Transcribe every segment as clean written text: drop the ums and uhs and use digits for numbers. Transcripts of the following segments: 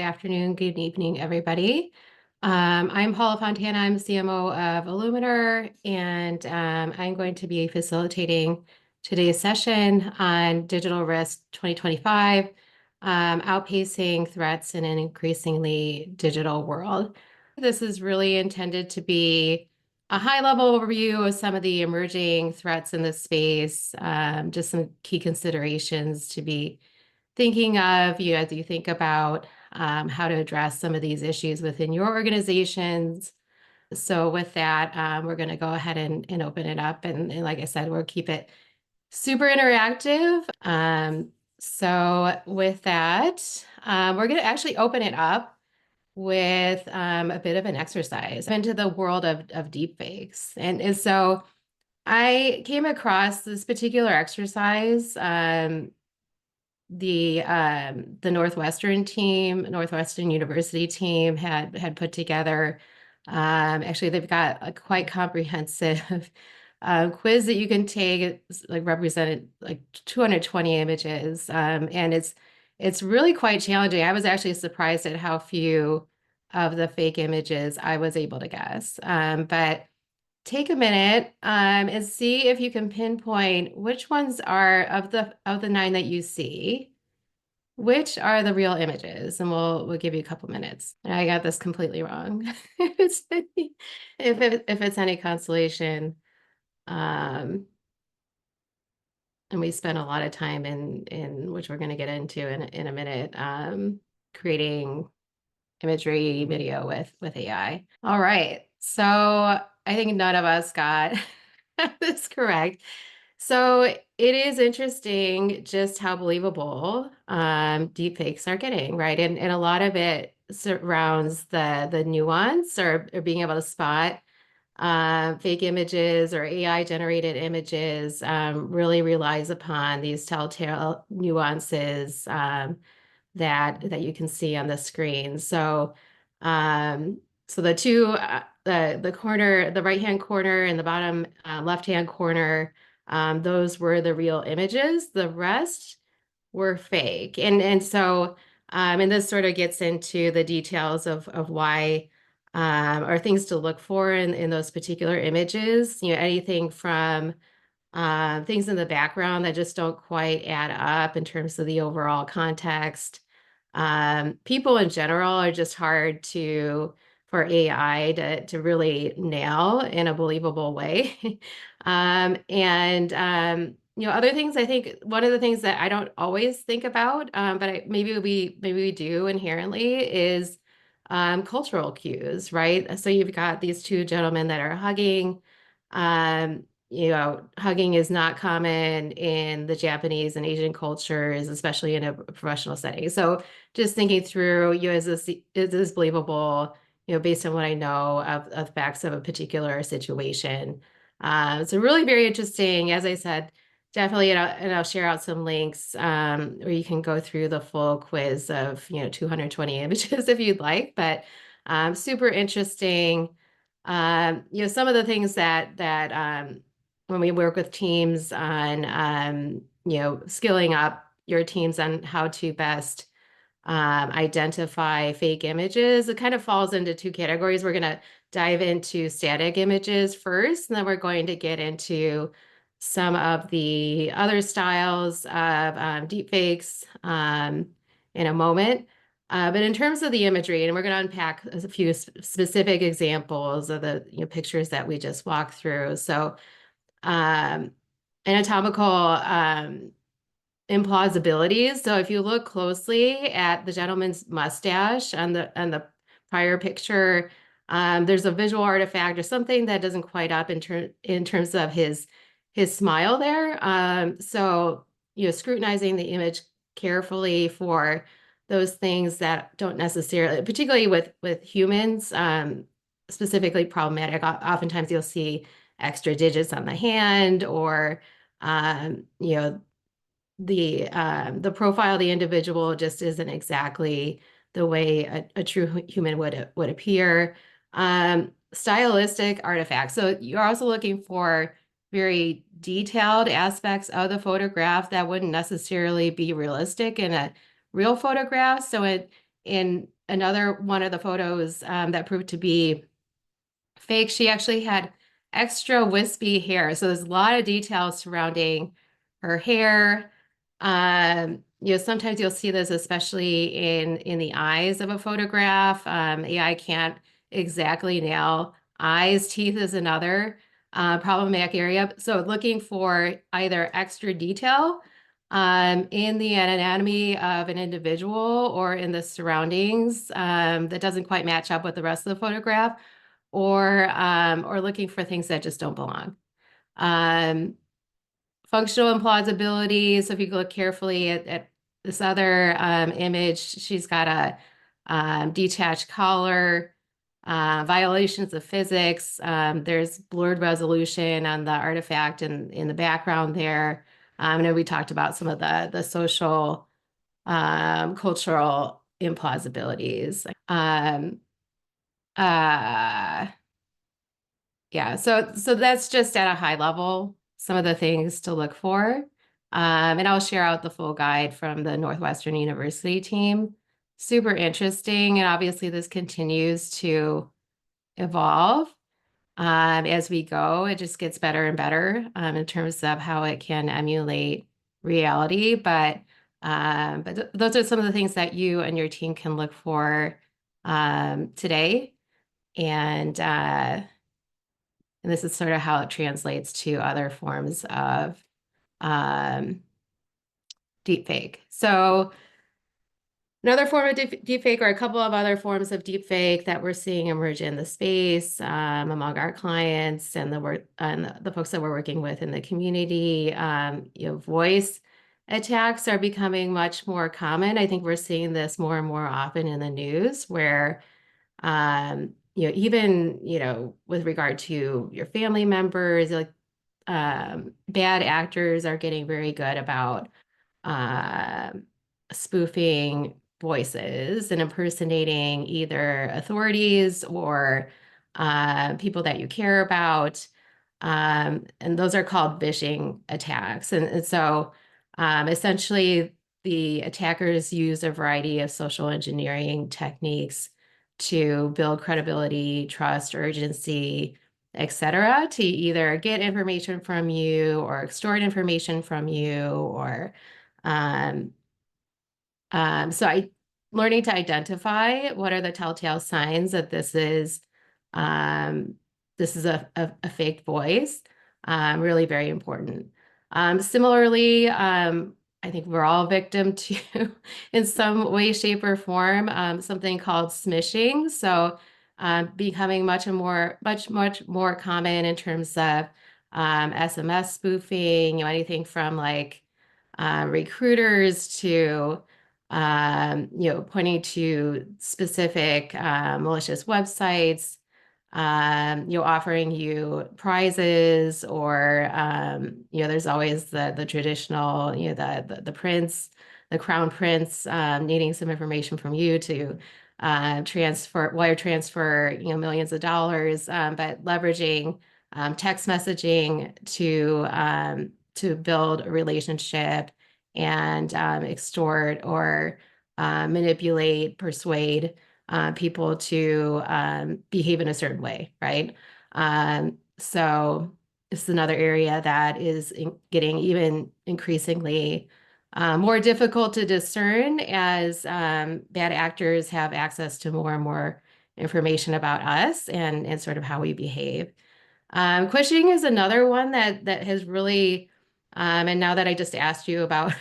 afternoon, good evening, everybody. I'm Paula Fontana. I'm CMO of Illuminar, and I'm going to be facilitating today's session on Digital Risk 2025, Outpacing Threats in an Increasingly Digital World. This is really intended to be a high-level overview of some of the emerging threats in this space, just some key considerations to be thinking of you as you think about how to address some of these issues within your organizations. So with that, we're going to go ahead and open it up. And like I said, we'll keep it super interactive. So with that, we're going to actually open it up with a bit of an exercise into the world of deepfakes. And so I came across this particular exercise. The Northwestern University team had put together. Actually, they've got a quite comprehensive quiz that you can take. It's like represented like 220 images, and it's really quite challenging. I was actually surprised at how few of the fake images I was able to guess. But take a minute and see if you can pinpoint which ones are of the nine that you see, which are the real images, and we'll give you a couple minutes. And I got this completely wrong. If it's any consolation, and we spent a lot of time in which we're going to get into in a minute, creating imagery video with AI. All right. So I think none of us got this correct. So it is interesting just how believable deepfakes are getting, right? And a lot of it surrounds the nuance or being able to spot fake images or AI generated images, really relies upon these telltale nuances that you can see on the screen. So so the two the right hand corner and the bottom left hand corner, those were the real images. The rest were fake. And so and this sort of gets into the details of why or things to look for in those particular images. Anything from things in the background that just don't quite add up in terms of the overall context. People in general are just hard for AI to really nail in a believable way. Other things, I think one of the things that I don't always think about, but maybe we do inherently, is cultural cues, right? So you've got these two gentlemen that are hugging. Hugging is not common in the Japanese and Asian cultures, especially in a professional setting. So just thinking through, is this believable, based on what I know of facts of a particular situation. So really very interesting. As I said, definitely, and I'll share out some links where you can go through the full quiz of 220 images if you'd like, but super interesting. Some of the things that when we work with teams on skilling up your teams on how to best identify fake images, it kind of falls into two categories. We're going to dive into static images first, and then we're going to get into some of the other styles of deepfakes in a moment. But in terms of the imagery, and we're going to unpack a few specific examples of the pictures that we just walked through. So anatomical implausibilities. So if you look closely at the gentleman's mustache on the prior picture, there's a visual artifact or something that doesn't quite up in terms of his smile there. So scrutinizing the image carefully for those things that don't necessarily, particularly with humans, specifically problematic. Oftentimes you'll see extra digits on the hand, or the profile of the individual just isn't exactly the way a true human would appear. Stylistic artifacts. So you're also looking for very detailed aspects of the photograph that wouldn't necessarily be realistic in a real photograph. So in another one of the photos that proved to be fake, she actually had extra wispy hair. So there's a lot of details surrounding her hair. Sometimes you'll see this, especially in the eyes of a photograph. AI can't exactly nail eyes. Teeth is another problematic area. So looking for either extra detail in the anatomy of an individual or in the surroundings that doesn't quite match up with the rest of the photograph, or looking for things that just don't belong. Functional implausibility. So if you look carefully at this other image, she's got a detached collar, violations of physics. There's blurred resolution on the artifact in the background there. I know we talked about some of the social, cultural implausibilities. Uh, Yeah, so that's just at a high level, some of the things to look for. And I'll share out the full guide from the Northwestern University team. Super interesting, and obviously this continues to evolve as we go. It just gets better and better in terms of how it can emulate reality. But those are some of the things that you and your team can look for today. And this is sort of how it translates to other forms of um, deepfake. So another form of deepfake, or a couple of other forms of deepfake that we're seeing emerge in the space among our clients and the work and the folks that we're working with in the community. Voice attacks are becoming much more common. I think we're seeing this more and more often in the news, where even with regard to your family members, like bad actors are getting very good about um spoofing voices and impersonating either authorities or people that you care about. And those are called vishing attacks. And so essentially, the attackers use a variety of social engineering techniques to build credibility, trust, urgency, etc., to either get information from you or extort information from you, or um, so I learning to identify what are the telltale signs that um, this is a fake voice, really very important. Similarly, I think we're all victim to, in some way, shape, or form, something called smishing. So becoming much more common in terms of SMS spoofing, anything from like recruiters to pointing to specific malicious websites, offering you prizes, or there's always the traditional, the prince, the crown prince, needing some information from you to wire transfer, millions of dollars, but leveraging text messaging to build a relationship and extort or manipulate, persuade people to behave in a certain way, right? So this is another area that is getting even increasingly more difficult to discern as bad actors have access to more and more information about us and sort of how we behave. Quishing is another one that has really, and now that I just asked you about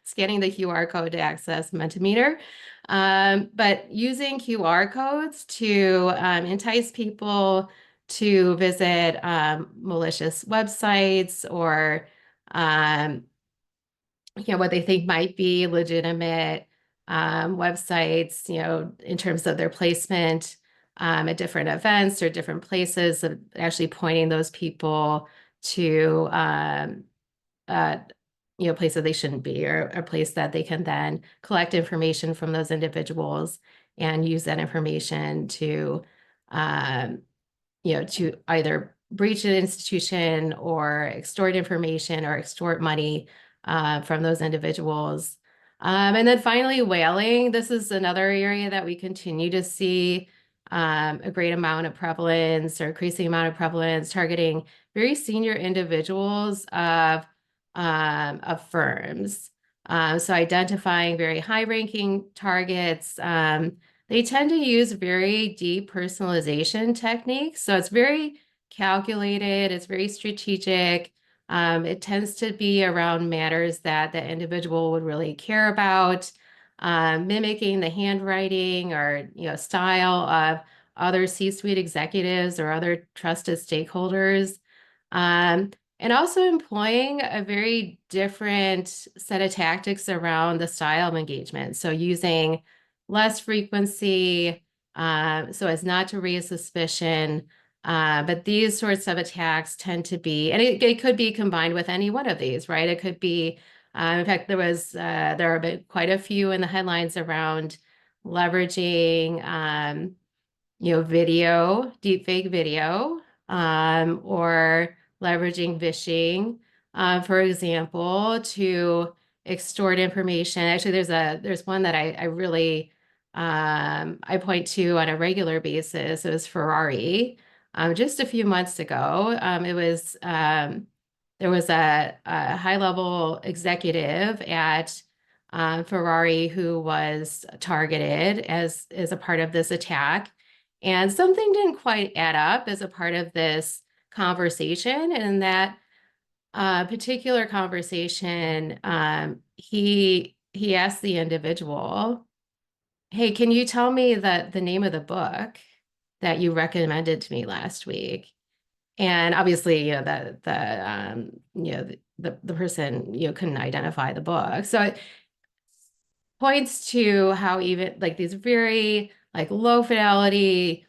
scanning the QR code to access Mentimeter, but using QR codes to entice people to visit malicious websites, or what they think might be legitimate websites, in terms of their placement at different events or different places, of actually pointing those people to uh, places they shouldn't be, or a place that they can then collect information from those individuals and use that information to to either breach an institution or extort information or extort money from those individuals. And then finally, whaling. This is another area that we continue to see a great amount of prevalence or increasing amount of prevalence, targeting very senior individuals of firms. So identifying very high-ranking targets. They tend to use very deep personalization techniques. So it's very calculated, it's very strategic. It tends to be around matters that the individual would really care about, mimicking the handwriting or style of other C-suite executives or other trusted stakeholders. And also employing a very different set of tactics around the style of engagement. So using less frequency, so as not to raise suspicion. But these sorts of attacks tend to be, and it could be combined with any one of these, right? It could be, in fact, there have been quite a few in the headlines around leveraging, video, deepfake video, or leveraging vishing, for example, to extort information. Actually, there's one that I really I point to on a regular basis. It was Ferrari. Just a few months ago, there was a high-level executive at Ferrari who was targeted as a part of this attack. And something didn't quite add up as a part of this conversation. And in that particular conversation, he asked the individual, "Hey, can you tell me the name of the book that you recommended to me last week?" And obviously, the person couldn't identify the book. So it points to how even like these very like low fidelity,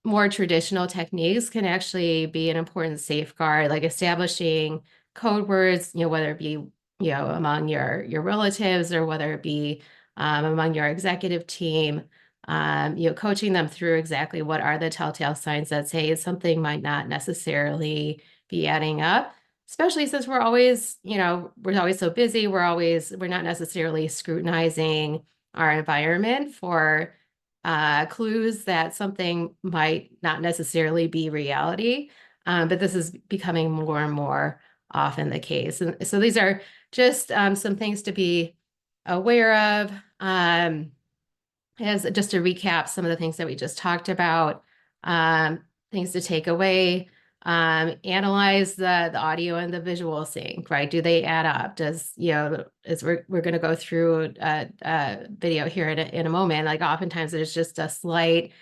more traditional techniques can actually be an important safeguard, like establishing code words, whether it be, among your relatives or whether it be among your executive team, coaching them through exactly what are the telltale signs that say something might not necessarily be adding up, especially since we're always so busy. We're not necessarily scrutinizing our environment for clues that something might not necessarily be reality. But this is becoming more and more often the case. And so these are just some things to be aware of. As just to recap some of the things that we just talked about, things to take away. Analyze the audio and the visual sync, right? Do they add up? As we're going to go through a video here in a moment, like oftentimes there's just a slight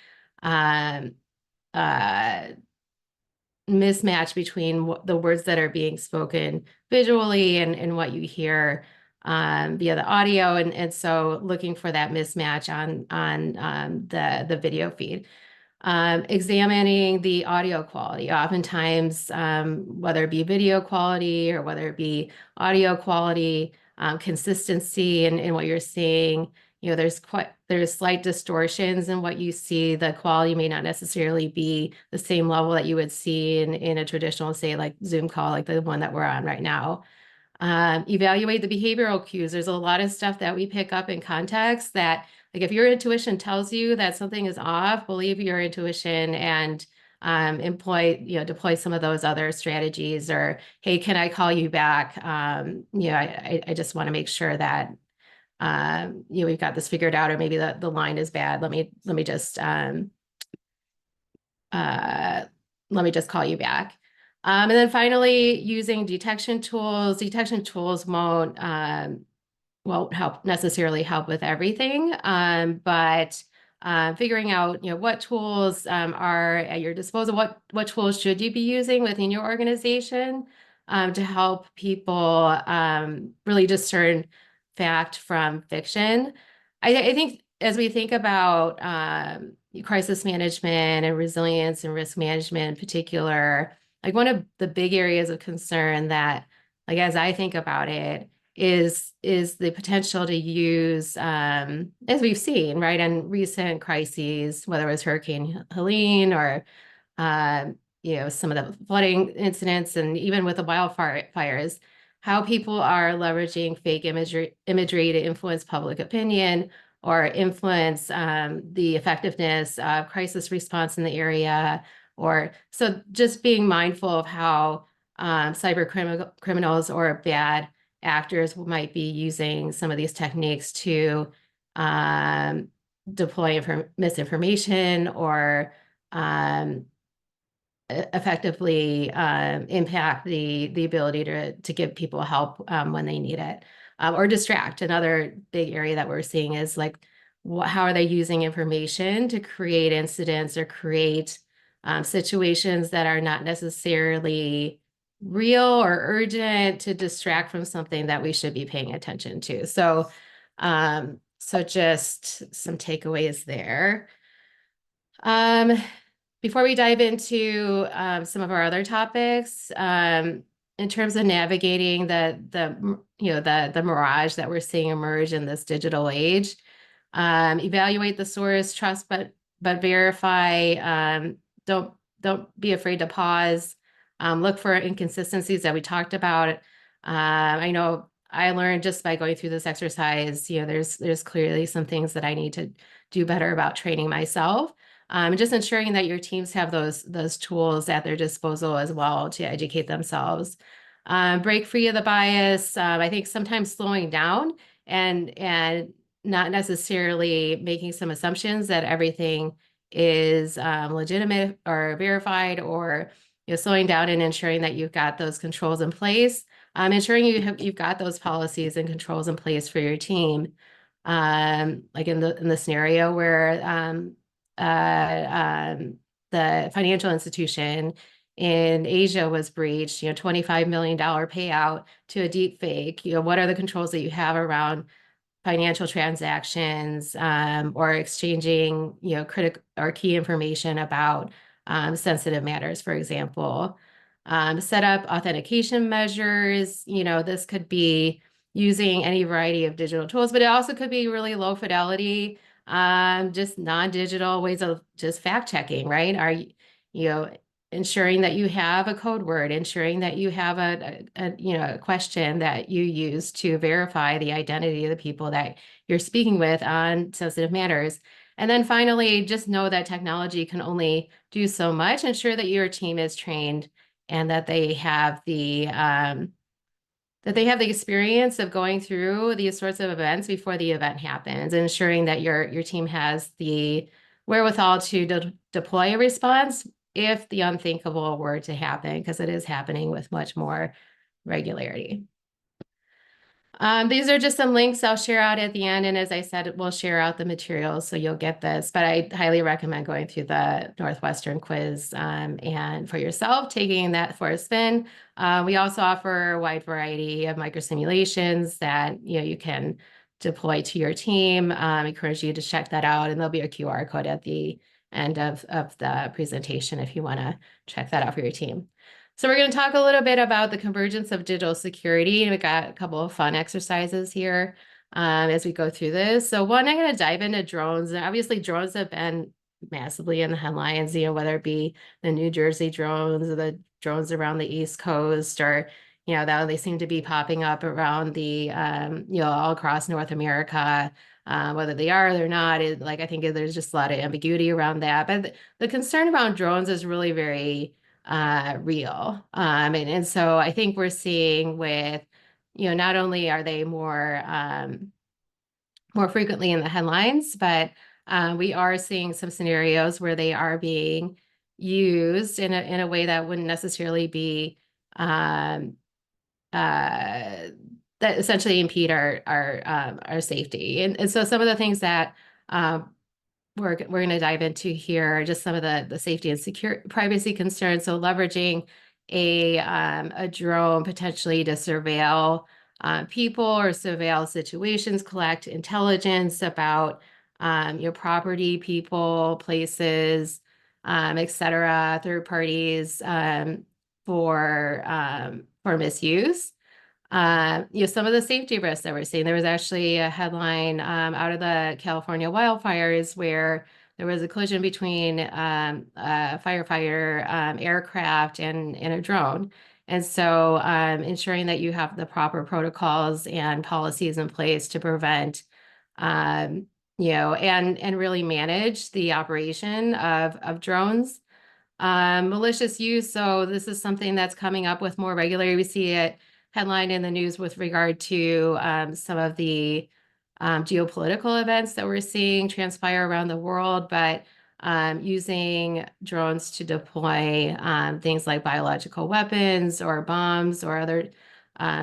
mismatch between the words that are being spoken visually and what you hear via the audio. And so looking for that mismatch on the video feed. Examining the audio quality. Oftentimes, whether it be video quality or whether it be audio quality, consistency in what you're seeing, there's slight distortions in what you see. The quality may not necessarily be the same level that you would see in a traditional, say, like Zoom call, like the one that we're on right now. Evaluate the behavioral cues. There's a lot of stuff that we pick up in context that, like, if your intuition tells you that something is off, believe your intuition and deploy some of those other strategies. Or, hey, can I call you back? I just want to make sure that we've got this figured out, or maybe the line is bad. Let me just call you back. And then finally, using detection tools. Detection tools won't necessarily help with everything, but figuring out what tools are at your disposal, what tools should you be using within your organization to help people really discern fact from fiction. I think as we think about crisis management and resilience and risk management in particular, like one of the big areas of concern that, like, as I think about it, is the potential to use, as we've seen, right, in recent crises, whether it was Hurricane Helene or, some of the flooding incidents, and even with the wildfires, how people are leveraging fake imagery to influence public opinion or influence the effectiveness of crisis response in the area. Or so just being mindful of how criminals or bad actors might be using some of these techniques to um, deploy misinformation or um, effectively impact the ability to give people help when they need it, or distract. Another big area that we're seeing is like how are they using information to create incidents or create situations that are not necessarily real or urgent to distract from something that we should be paying attention to. So just some takeaways there. Um, Before we dive into some of our other topics, in terms of navigating the mirage that we're seeing emerge in this digital age, evaluate the source, trust but verify. Don't don't be afraid to pause. Look for inconsistencies that we talked about. I know I learned just by going through this exercise, there's clearly some things that I need to do better about training myself. And just ensuring that your teams have those tools at their disposal as well to educate themselves. Break free of the bias. I think sometimes slowing down and not necessarily making some assumptions that everything is legitimate or verified, or slowing down and ensuring that you've got those controls in place. Ensuring you've got those policies and controls in place for your team. Like in the scenario where the financial institution in Asia was breached, $25 million payout to a deep fake. What are the controls that you have around financial transactions, or exchanging, critical or key information about sensitive matters, for example. Set up authentication measures. This could be using any variety of digital tools, but it also could be really low fidelity, just non-digital ways of just fact checking, right? You know, ensuring that you have a code word, ensuring that you have a question that you use to verify the identity of the people that you're speaking with on sensitive matters. And then finally, just know that technology can only do so much. Ensure that your team is trained and that they have the experience of going through these sorts of events before the event happens, and ensuring that your team has the wherewithal to deploy a response if the unthinkable were to happen, because it is happening with much more regularity. These are just some links I'll share out at the end. And as I said, we'll share out the materials so you'll get this. But I highly recommend going through the Northwestern quiz and for yourself, taking that for a spin. We also offer a wide variety of microsimulations that you can deploy to your team. Encourage you to check that out. And there'll be a QR code at the end of the presentation if you want to check that out for your team. So we're going to talk a little bit about the convergence of digital security. We've got a couple of fun exercises here as we go through this. So one, I'm going to dive into drones. And obviously, drones have been massively in the headlines, whether it be the New Jersey drones or the drones around the East Coast, or, that they seem to be popping up around the, all across North America. Whether they are or they're not, I think there's just a lot of ambiguity around that. But the concern around drones is really very real. And so I think we're seeing with, not only are they more frequently in the headlines, but we are seeing some scenarios where they are being used in a way that wouldn't necessarily be that essentially impede our safety. And so some of the things that we're going to dive into here are just some of the safety and secure privacy concerns. So leveraging a drone potentially to surveil people or surveil situations, collect intelligence about your property, people, places, et cetera, third parties, for misuse. Some of the safety risks that we're seeing. There was actually a headline out of the California wildfires where there was a collision between a firefighter aircraft and a drone. And so ensuring that you have the proper protocols and policies in place to prevent, and really manage the operation of drones. Malicious use. So this is something that's coming up with more regularly. We see it headlined in the news with regard to some of the geopolitical events that we're seeing transpire around the world, but using drones to deploy things like biological weapons or bombs or other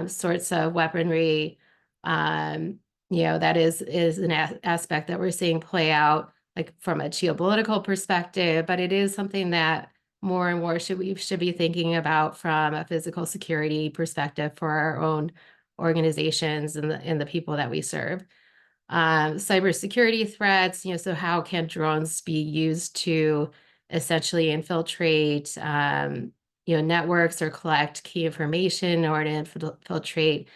sorts of weaponry. That is an aspect that we're seeing play out like from a geopolitical perspective, but it is something that more and more we should be thinking about from a physical security perspective for our own organizations and the people that we serve. Cybersecurity threats, so how can drones be used to essentially infiltrate, networks or collect key information or to infiltrate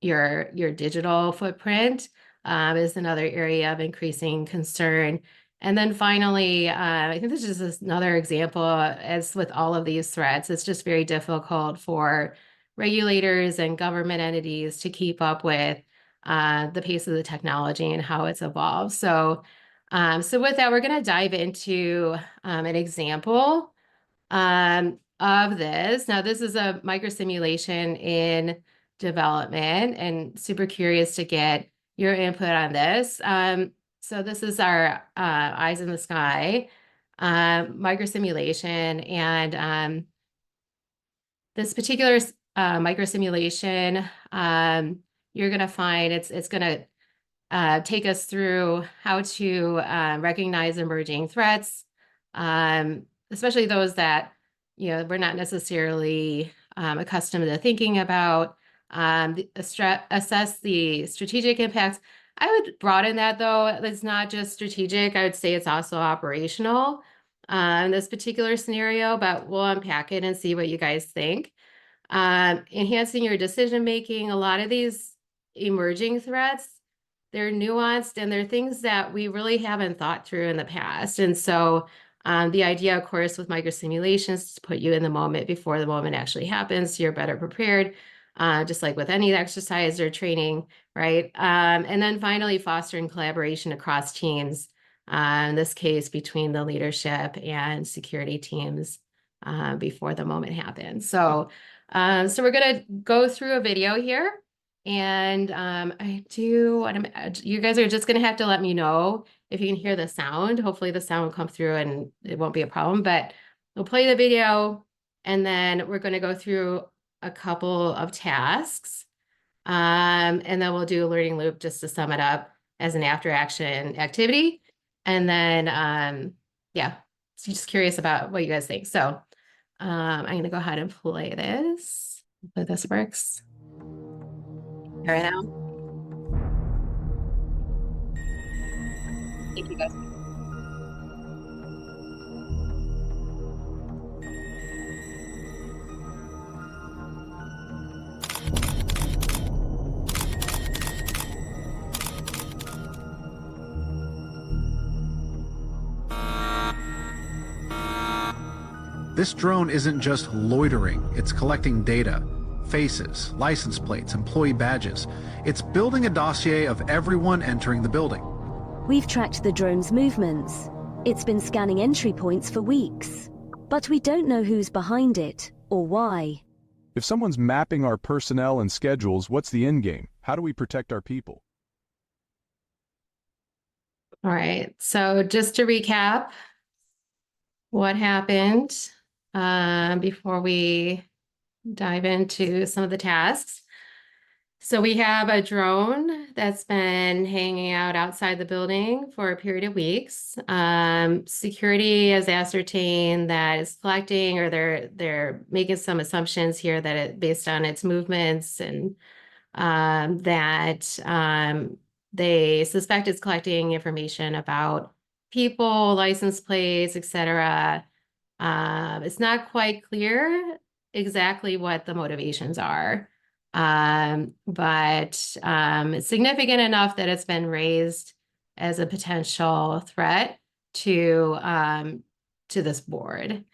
your digital footprint is another area of increasing concern. And then finally, I think this is just another example, as with all of these threats, it's just very difficult for regulators and government entities to keep up with the pace of the technology and how it's evolved. So with that, we're going to dive into an example of this. Now, this is a microsimulation in development, and super curious to get your input on this. So this is our eyes in the sky microsimulation, and this particular microsimulation, you're going to find it's going to take us through how to recognize emerging threats, especially those that we're not necessarily accustomed to thinking about. Assess the strategic impacts. I would broaden that, though. It's not just strategic. I would say it's also operational in this particular scenario, but we'll unpack it and see what you guys think. Enhancing your decision making. A lot of these emerging threats, they're nuanced and they're things that we really haven't thought through in the past. And so the idea, of course, with microsimulations is to put you in the moment before the moment actually happens, so you're better prepared, just like with any exercise or training, right? And then finally, fostering collaboration across teams, in this case, between the leadership and security teams before the moment happens. So we're going to go through a video here. And you guys are just going to have to let me know if you can hear the sound. Hopefully the sound will come through and it won't be a problem, but we'll play the video and then we're going to go through a couple of tasks. And then we'll do a learning loop just to sum it up as an after action activity. And then, so just curious about what you guys think. So I'm going to go ahead and play this. Hopefully this works. Right now. Thank you guys. This drone isn't just loitering, it's collecting data. Faces, license plates, employee badges. It's building a dossier of everyone entering the building. We've tracked the drone's movements. It's been scanning entry points for weeks. But we don't know who's behind it, or why. If someone's mapping our personnel and schedules, what's the end game? How do we protect our people? All right, so just to recap what happened before we dive into some of the tasks. So we have a drone that's been hanging out outside the building for a period of weeks. Security has ascertained that it's collecting, or they're making some assumptions here that based on its movements, and that they suspect it's collecting information about people, license plates, etc. It's not quite clear exactly what the motivations are, but it's significant enough that it's been raised as a potential threat to this board.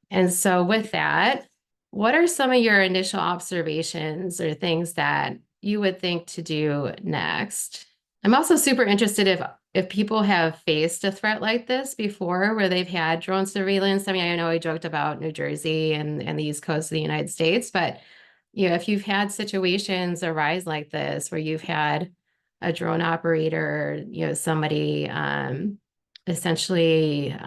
And so with that, what are some of your initial observations or things that you would think to do next? I'm also super interested if people have faced a threat like this before, where they've had drone surveillance. I mean, I know I joked about New Jersey and the East Coast of the United States, but if you've had situations arise like this, where you've had a drone operator, somebody essentially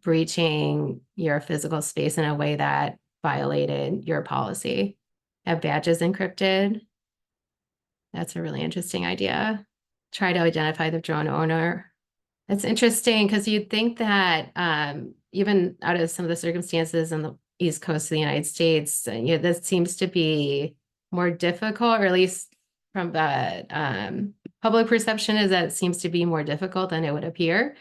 breaching your physical space in a way that violated your policy, have badges encrypted. That's a really interesting idea. Try to identify the drone owner. It's interesting because you'd think that even out of some of the circumstances in the East Coast of the United States, this seems to be more difficult, or at least from the public perception is that it seems to be more difficult than it would appear.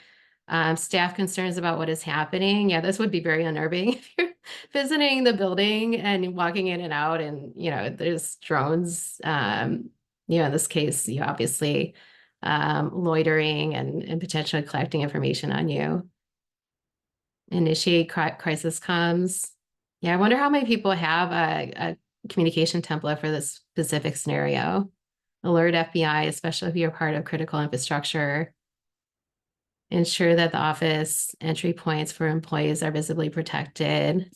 Staff concerns about what is happening. Yeah, this would be very unnerving if you're visiting the building and walking in and out, and there's drones. In this case, obviously loitering and potentially collecting information on you. Initiate crisis comms. Yeah, I wonder how many people have a communication template for this specific scenario. Alert FBI, especially if you're part of critical infrastructure. Ensure that the office entry points for employees are visibly protected.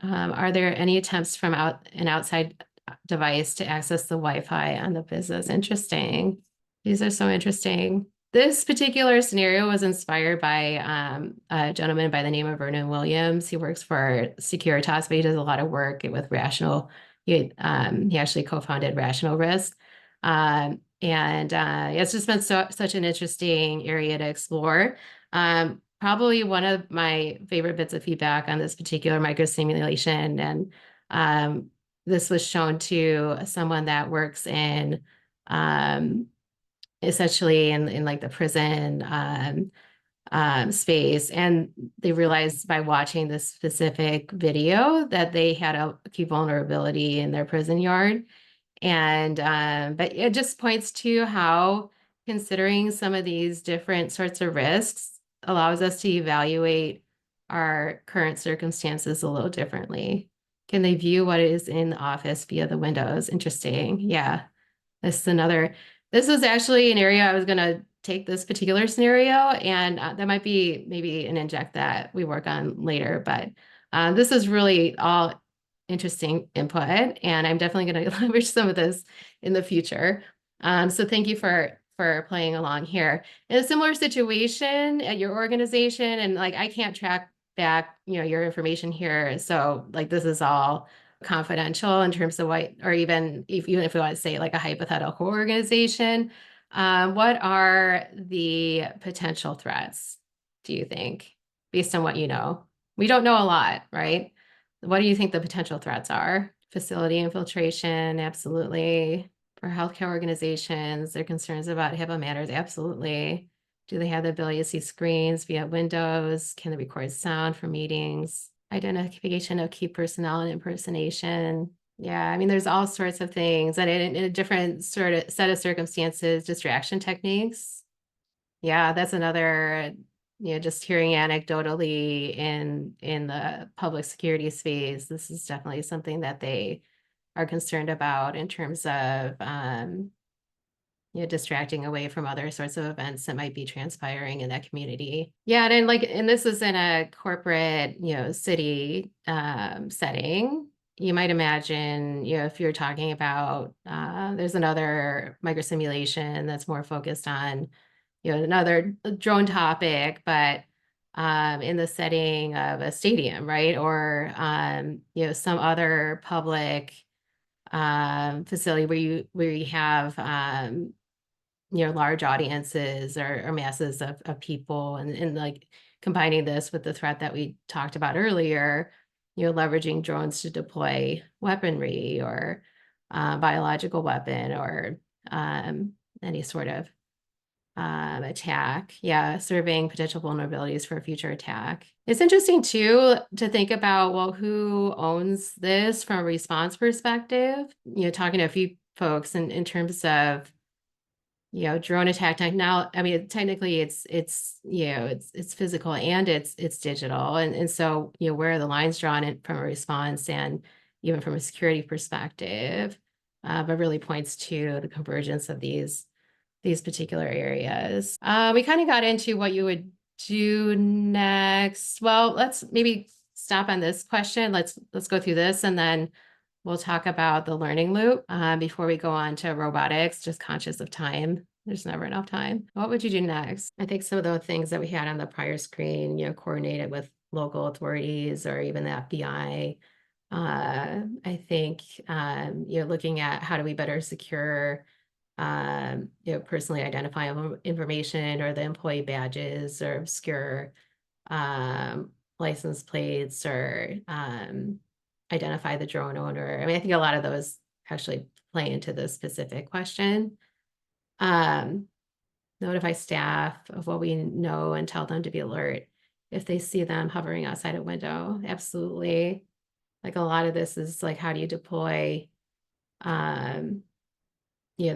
Are there any attempts from an outside device to access the Wi-Fi on the business? Interesting. These are so interesting. This particular scenario was inspired by a gentleman by the name of Vernon Williams. He works for Securitas, but he does a lot of work with Rational. He actually co-founded Rational Risk. It's just been such an interesting area to explore. Probably one of my favorite bits of feedback on this particular microsimulation, and this was shown to someone that works in essentially in like the prison space, and they realized by watching this specific video that they had a key vulnerability in their prison yard. And but it just points to how considering some of these different sorts of risks allows us to evaluate our current circumstances a little differently. Can they view what is in the office via the windows? Interesting. Yeah. This was actually an area I was going to take this particular scenario, and that might be maybe an inject that we work on later. But this is really all interesting input, and I'm definitely going to leverage some of this in the future. So thank you for playing along here. In a similar situation at your organization, and like I can't track back, your information here, so like this is all confidential in terms of what, or even if we want to say like a hypothetical organization, what are the potential threats, do you think, based on what you know? We don't know a lot, right? What do you think the potential threats are? Facility infiltration, absolutely. For healthcare organizations, their concerns about HIPAA matters, absolutely. Do they have the ability to see screens via windows? Can they record sound for meetings? Identification of key personnel and impersonation. Yeah, I mean, there's all sorts of things. And in a different sort of set of circumstances, distraction techniques. Yeah, that's another, just hearing anecdotally in the public security space, this is definitely something that they are concerned about in terms of distracting away from other sorts of events that might be transpiring in that community. Yeah, and this is in a corporate, city setting. You might imagine, if you're talking about, there's another microsimulation that's more focused on, another drone topic, but in the setting of a stadium, right? Or, some other public facility where you have large audiences or masses of people, and like combining this with the threat that we talked about earlier, leveraging drones to deploy weaponry or biological weapon or any sort of attack. Yeah, surveying potential vulnerabilities for a future attack. It's interesting too to think about, well, who owns this from a response perspective? Talking to a few folks in terms of drone attack now. I mean, technically it's it's physical and it's digital. And so, where are the lines drawn in from a response and even from a security perspective, but really points to the convergence of these particular areas. We kind of got into what you would do next. Well, let's maybe stop on this question. Let's go through this, and then we'll talk about the learning loop before we go on to robotics, just conscious of time. There's never enough time. What would you do next? I think some of the things that we had on the prior screen, coordinated with local authorities or even the FBI. I think looking at how do we better secure personally identifiable information, or the employee badges, or obscure license plates, or identify the drone owner. I mean, I think a lot of those actually play into this specific question. Notify staff of what we know and tell them to be alert if they see them hovering outside a window. Absolutely. Like, a lot of this is like, how do you deploy the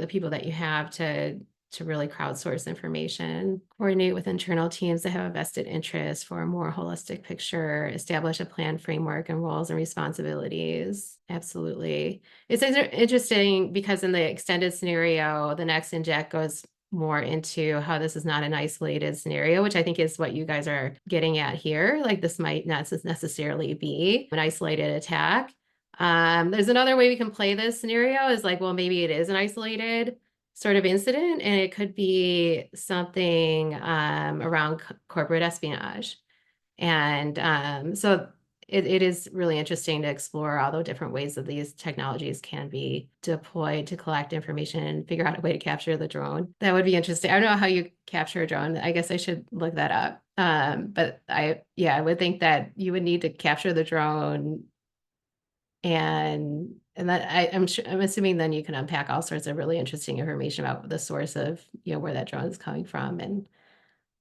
people that you have to really crowdsource information, coordinate with internal teams that have a vested interest for a more holistic picture, establish a plan, framework, and roles and responsibilities. Absolutely. It's interesting because in the extended scenario, the next inject goes more into how this is not an isolated scenario, which I think is what you guys are getting at here. Like, this might not necessarily be an isolated attack. There's another way we can play this scenario is like, well, maybe it is an isolated sort of incident, and it could be something around corporate espionage. And so it is really interesting to explore all the different ways that these technologies can be deployed to collect information and figure out a way to capture the drone. That would be interesting. I don't know how you capture a drone. I guess I should look that up. But I would think that you would need to capture the drone, and that I'm assuming then you can unpack all sorts of really interesting information about the source of where that drone is coming from, and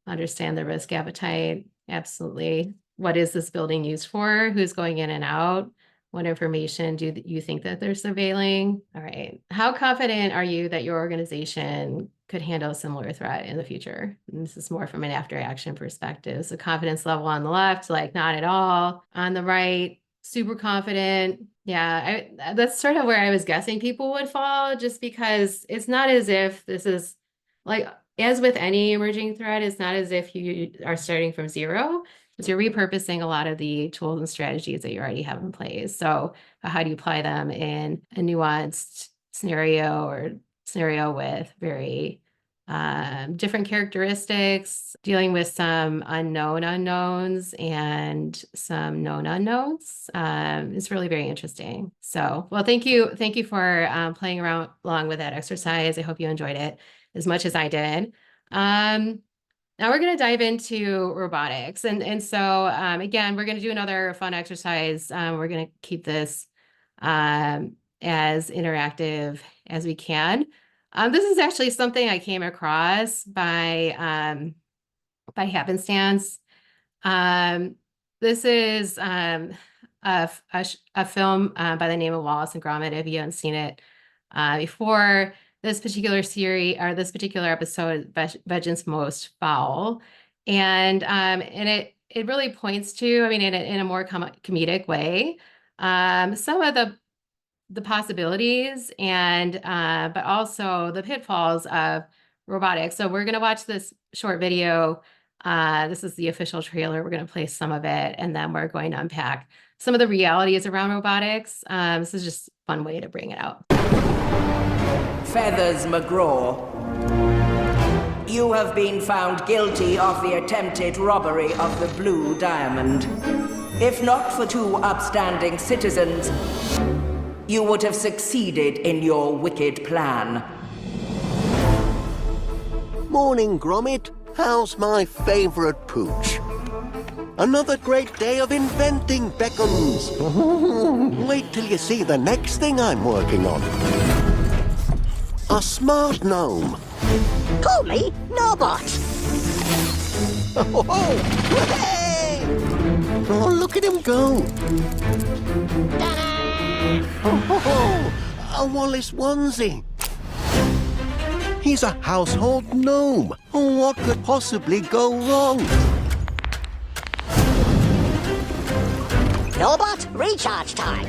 understand the risk appetite. Absolutely. What is this building used for? Who's going in and out? What information do you think that they're surveilling? All right. How confident are you that your organization could handle a similar threat in the future? And this is more from an after action perspective. So confidence level on the left, like not at all. On the right, super confident. Yeah, that's sort of where I was guessing people would fall, just because it's not as if this is like, as with any emerging threat, it's not as if you are starting from zero. Because you're repurposing a lot of the tools and strategies that you already have in place. So how do you apply them in a nuanced scenario, or scenario with very different characteristics, dealing with some unknown unknowns and some known unknowns? It's really very interesting. So, well, thank you for playing along with that exercise. I hope you enjoyed it as much as I did. Now we're going to dive into robotics. And so, again, we're going to do another fun exercise. We're going to keep this as interactive as we can. This is actually something I came across by happenstance. This is a film by the name of Wallace and Gromit. If you haven't seen it before, this particular series, or this particular episode, Vengeance Most Foul, and it really points to, I mean, in a more comedic way, some of the possibilities and but also the pitfalls of robotics. So we're going to watch this short video. This is the official trailer. We're going to play some of it, and then we're going to unpack some of the realities around robotics. This is just a fun way to bring it out. Feathers McGraw, you have been found guilty of the attempted robbery of the Blue Diamond. If not for two upstanding citizens, you would have succeeded in your wicked plan. Morning, Gromit. How's my favorite pooch? Another great day of inventing beckons. Wait till you see the next thing I'm working on. A smart gnome. Call me Nobot. Oh, hey! Oh, look at him go. Ta-da! Oh, a Wallace onesie. He's a household gnome. What could possibly go wrong? Robot, recharge time.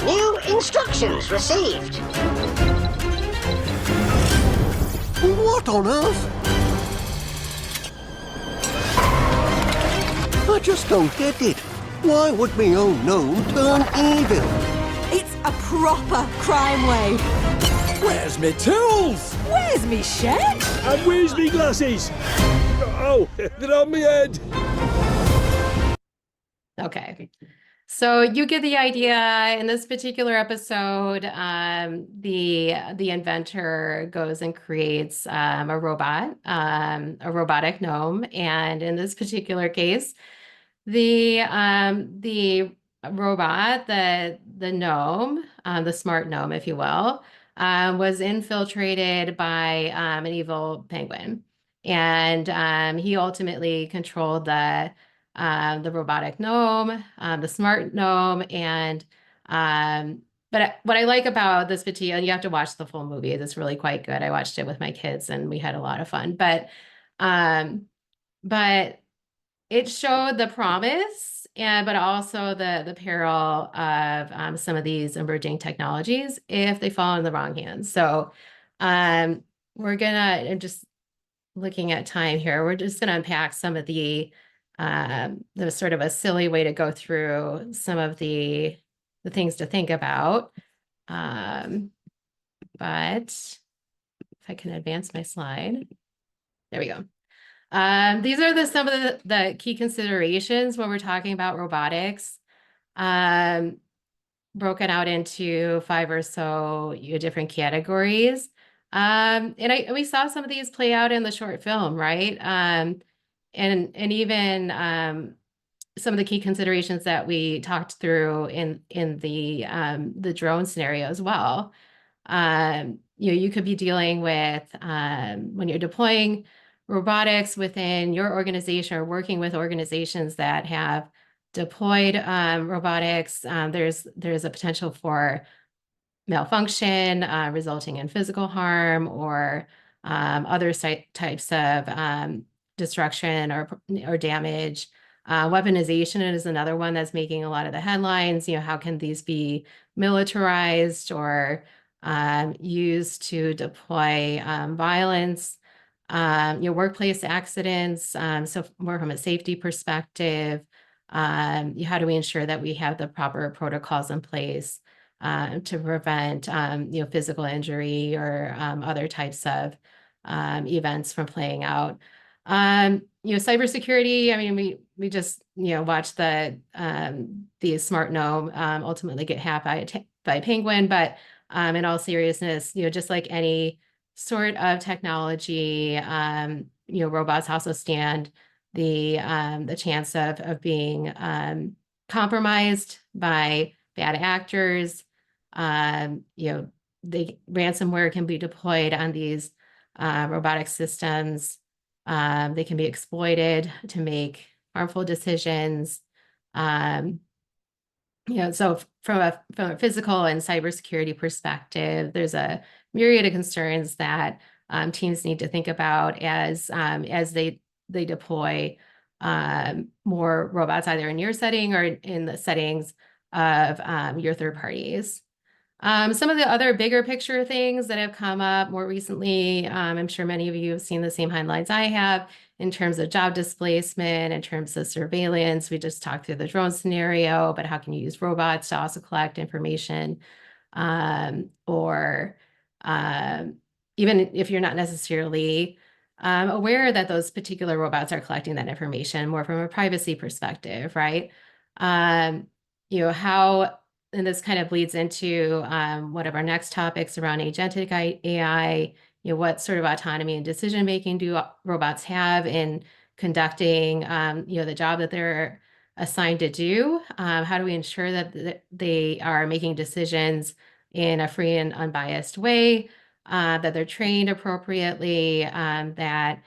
New instructions received. What on earth? I just don't get it. Why would me own gnome turn evil? It's a proper crime wave. Where's me tools? Where's me shed? And where's me glasses? Oh, they're on me head. Okay. So you get the idea. In this particular episode, the inventor goes and creates a robot, a robotic gnome. And in this particular case, the robot, the gnome, the smart gnome, if you will, was infiltrated by an evil penguin. And he ultimately controlled the robotic gnome, the smart gnome, and but what I like about this particular, you have to watch the full movie. It's really quite good. I watched it with my kids, and we had a lot of fun. But it showed the promise, but also the peril of some of these emerging technologies if they fall in the wrong hands. So we're gonna just looking at time here. We're just gonna unpack some of the sort of a silly way to go through some of the things to think about. But if I can advance my slide, there we go. These are some of the key considerations when we're talking about robotics, broken out into 5 or so different categories. And we saw some of these play out in the short film, right? And even some of the key considerations that we talked through in the drone scenario as well. You could be dealing with when you're deploying robotics within your organization or working with organizations that have deployed robotics. There's a potential for malfunction resulting in physical harm or other types of destruction or damage. Weaponization is another one that's making a lot of the headlines. How can these be militarized or used to deploy violence? Workplace accidents. So more from a safety perspective, how do we ensure that we have the proper protocols in place to prevent physical injury or other types of events from playing out? Cybersecurity. I mean, we just watched the smart gnome ultimately get hacked by a penguin, but in all seriousness, just like any sort of technology, robots also stand the chance of being compromised by bad actors. Ransomware can be deployed on these robotic systems. They can be exploited to make harmful decisions. So from a physical and cybersecurity perspective, there's a myriad of concerns that teams need to think about as they deploy more robots, either in your setting or in the settings of your third parties. Some of the other bigger picture things that have come up more recently, I'm sure many of you have seen the same headlines I have in terms of job displacement, in terms of surveillance. We just talked through the drone scenario, but how can you use robots to also collect information? Or even if you're not necessarily aware that those particular robots are collecting that information, more from a privacy perspective, right? How, and this kind of bleeds into one of our next topics around agentic AI. What sort of autonomy and decision making do robots have in conducting the job that they're assigned to do? How do we ensure that they are making decisions in a free and unbiased way, that they're trained appropriately, that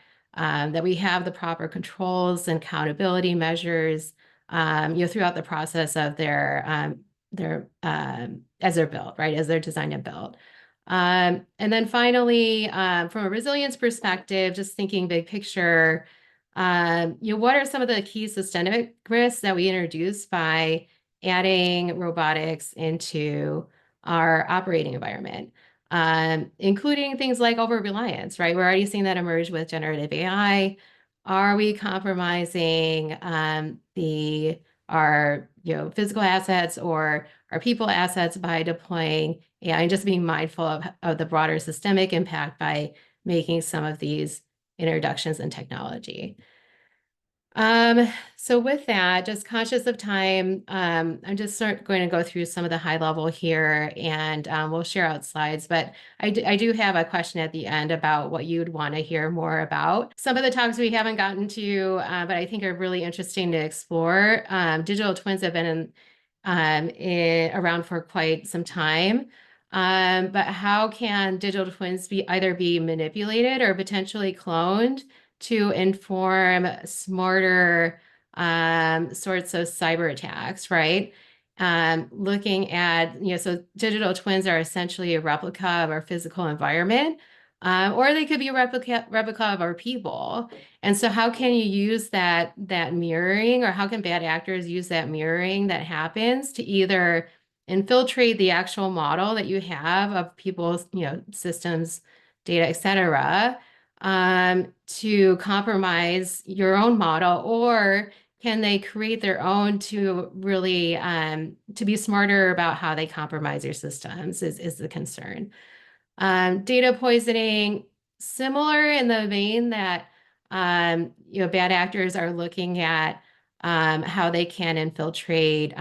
we have the proper controls and accountability measures throughout the process of their as they're built, right? As they're designed and built. And then finally, from a resilience perspective, just thinking big picture, what are some of the key systemic risks that we introduce by adding robotics into our operating environment, including things like over-reliance, right? We're already seeing that emerge with generative AI. Are we compromising our physical assets or our people assets by deploying AI and just being mindful of the broader systemic impact by making some of these introductions in technology? So with that, just conscious of time, I'm just going to go through some of the high level here, and we'll share out slides. But I do have a question at the end about what you'd want to hear more about. Some of the talks we haven't gotten to, but I think are really interesting to explore. Digital twins have been around for quite some time. But how can digital twins either be manipulated or potentially cloned to inform smarter sorts of cyber attacks, right? Looking at, so digital twins are essentially a replica of our physical environment, or they could be a replica of our people. And so how can you use that mirroring, or how can bad actors use that mirroring that happens to either infiltrate the actual model that you have of people's, systems, data, et cetera, to compromise your own model, or can they create their own to really to be smarter about how they compromise your systems is the concern. Data poisoning, similar in the vein that bad actors are looking at how they can infiltrate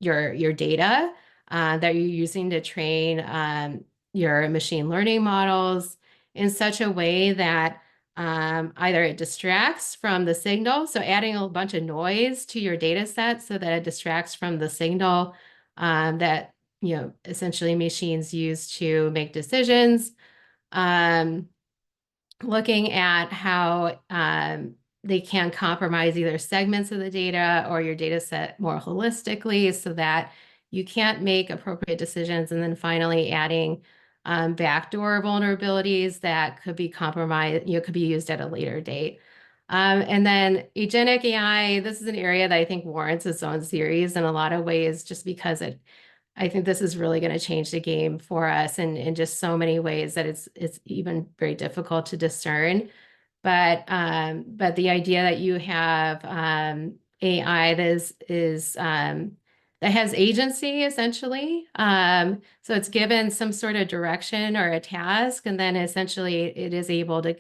your data that you're using to train your machine learning models in such a way that either it distracts from the signal, so adding a bunch of noise to your data set so that it distracts from the signal that essentially machines use to make decisions. Looking at how they can compromise either segments of the data or your data set more holistically so that you can't make appropriate decisions. And then finally adding backdoor vulnerabilities that could be compromised, could be used at a later date. And then agentic AI, this is an area that I think warrants its own series in a lot of ways, just because I think this is really going to change the game for us in just so many ways that it's even very difficult to discern. But the idea that you have AI that has agency essentially, so it's given some sort of direction or a task, and then essentially it is able to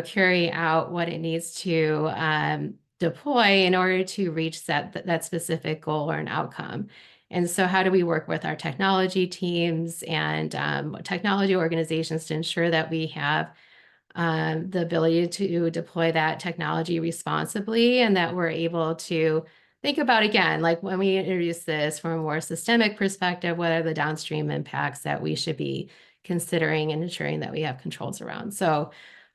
carry out what it needs to deploy in order to reach that specific goal or an outcome. And so how do we work with our technology teams and technology organizations to ensure that we have the ability to deploy that technology responsibly, and that we're able to think about, again, like when we introduce this from a more systemic perspective, what are the downstream impacts that we should be considering and ensuring that we have controls around. So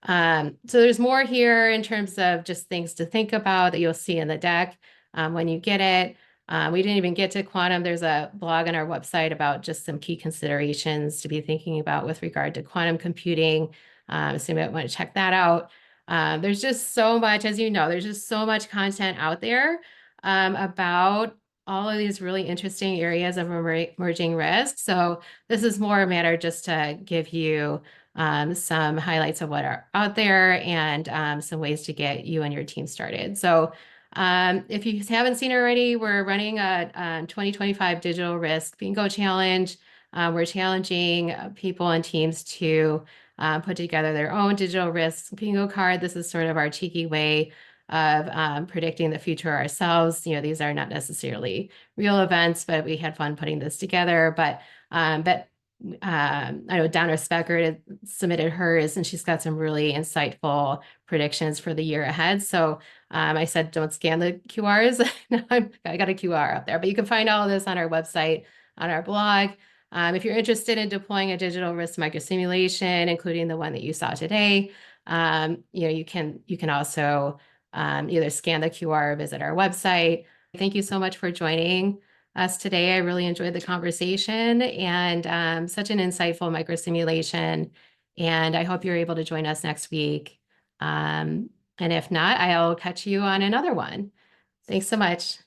there's more here in terms of just things to think about that you'll see in the deck when you get it. We didn't even get to quantum. There's a blog on our website about just some key considerations to be thinking about with regard to quantum computing. So you might want to check that out. There's just so much, as you know, there's just so much content out there about all of these really interesting areas of emerging risks. So this is more a matter just to give you some highlights of what are out there and some ways to get you and your team started. So if you haven't seen it already, we're running a 2025 Digital Risk Bingo Challenge. We're challenging people and teams to put together their own digital risk bingo card. This is sort of our cheeky way of predicting the future ourselves. These are not necessarily real events, but we had fun putting this together. But I know Donna Speckert submitted hers, and she's got some really insightful predictions for the year ahead. So I said, don't scan the QRs. I got a QR out there, but you can find all of this on our website, on our blog. If you're interested in deploying a digital risk microsimulation, including the one that you saw today, you can also either scan the QR or visit our website. Thank you so much for joining. us today. I really enjoyed the conversation and such an insightful microsimulation. And I hope you're able to join us next week. And if not, I'll catch you on another one. Thanks so much.